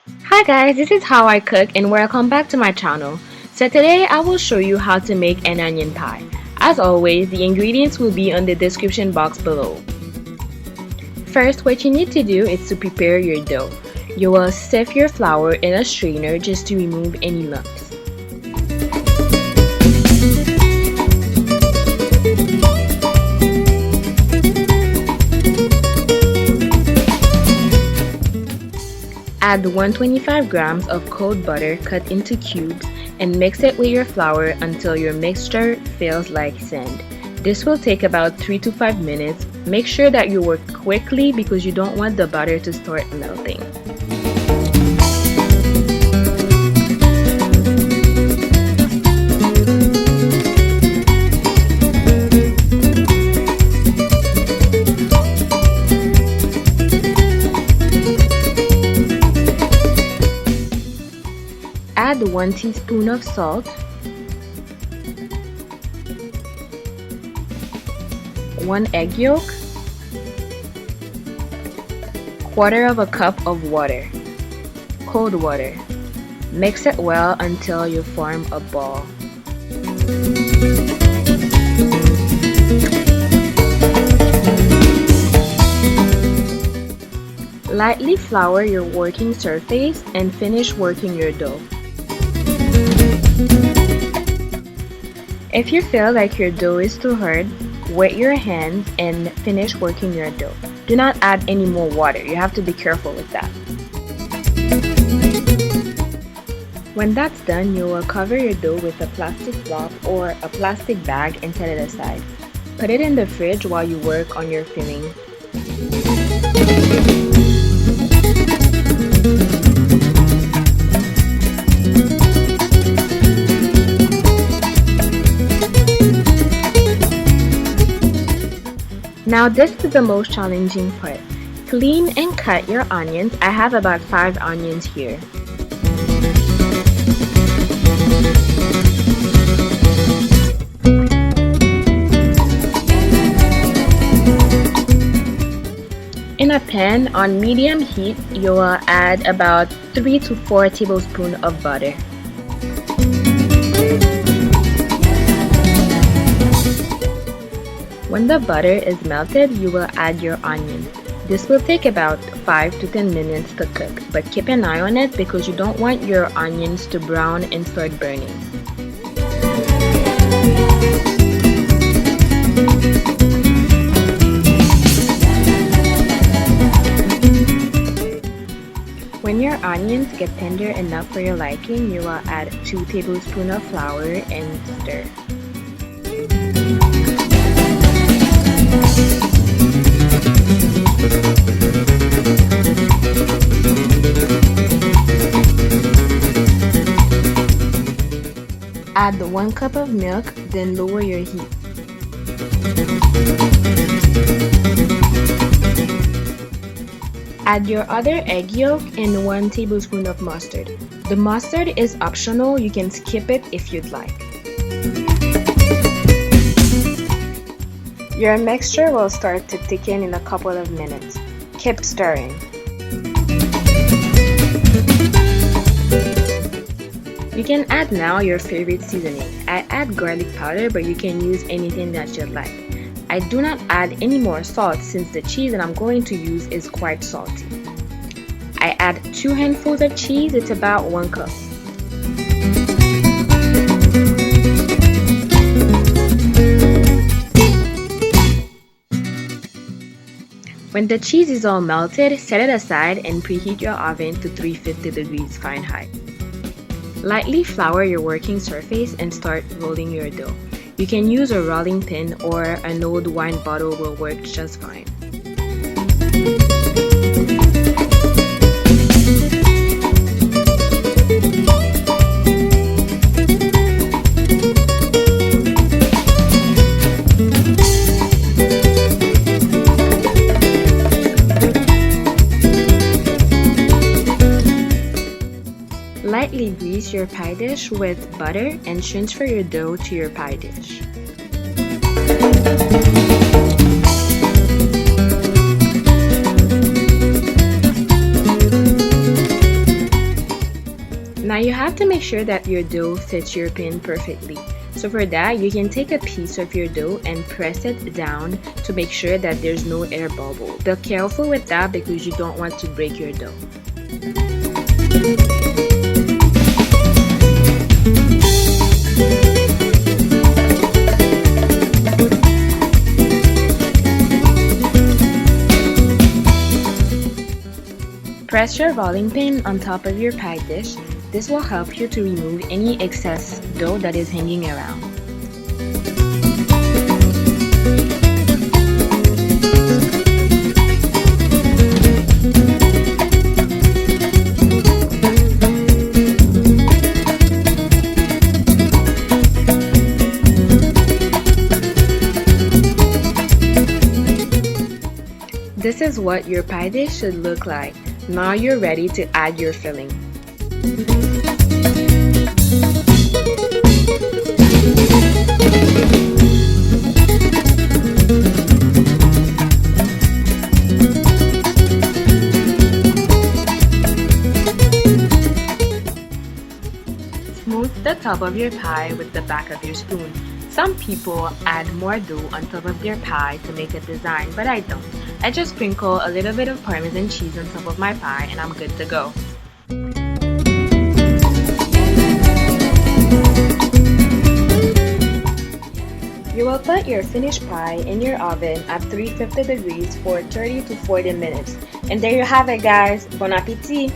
Hi guys, this is how I cook and welcome back to my channel. So today I will show you how to make an onion pie. As always, the ingredients will be on the description box below. First, what you need to do is to prepare your dough. You will sift your flour in a strainer just to remove any lumps. Add 125 grams of cold butter cut into cubes and mix it with your flour until your mixture feels like sand. This will take about 3 to 5 minutes. Make sure that you work quickly because you don't want the butter to start melting. Add 1 teaspoon of salt, 1 egg yolk, quarter of a cup of water, cold water. Mix it well until you form a ball. Lightly flour your working surface and finish working your dough. If you feel like your dough is too hard, wet your hands and finish working your dough. Do not add any more water. You have to be careful with that. When that's done, you will cover your dough with a plastic cloth or a plastic bag and set it aside. Put it in the fridge while you work on your filling. Now this is the most challenging part. Clean and cut your onions. I have about 5 onions here. In a pan on medium heat, you will add about 3 to 4 tablespoons of butter. When the butter is melted, you will add your onion. This will take about 5 to 10 minutes to cook, but keep an eye on it because you don't want your onions to brown and start burning. When your onions get tender enough for your liking, you will add 2 tablespoons of flour and stir. Add 1 cup of milk, then lower your heat. Add your other egg yolk and 1 tablespoon of mustard. The mustard is optional, you can skip it if you'd like. Your mixture will start to thicken in a couple of minutes. Keep stirring. You can add now your favorite seasoning. I add garlic powder, but you can use anything that you'd like. I do not add any more salt since the cheese that I'm going to use is quite salty. I add 2 handfuls of cheese, it's about 1 cup. When the cheese is all melted, set it aside and preheat your oven to 350 degrees Fahrenheit. Lightly flour your working surface and start rolling your dough. You can use a rolling pin or an old wine bottle will work just fine. Lightly grease your pie dish with butter and transfer your dough to your pie dish. Now you have to make sure that your dough fits your pan perfectly. So for that, you can take a piece of your dough and press it down to make sure that there's no air bubble. Be careful with that because you don't want to break your dough. Press your rolling pin on top of your pie dish. This will help you to remove any excess dough that is hanging around. This is what your pie dish should look like. Now you're ready to add your filling. Smooth the top of your pie with the back of your spoon. Some people add more dough on top of their pie to make a design, but I don't. I just sprinkle a little bit of Parmesan cheese on top of my pie and I'm good to go. You will put your finished pie in your oven at 350 degrees for 30 to 40 minutes. And there you have it, guys. Bon appétit!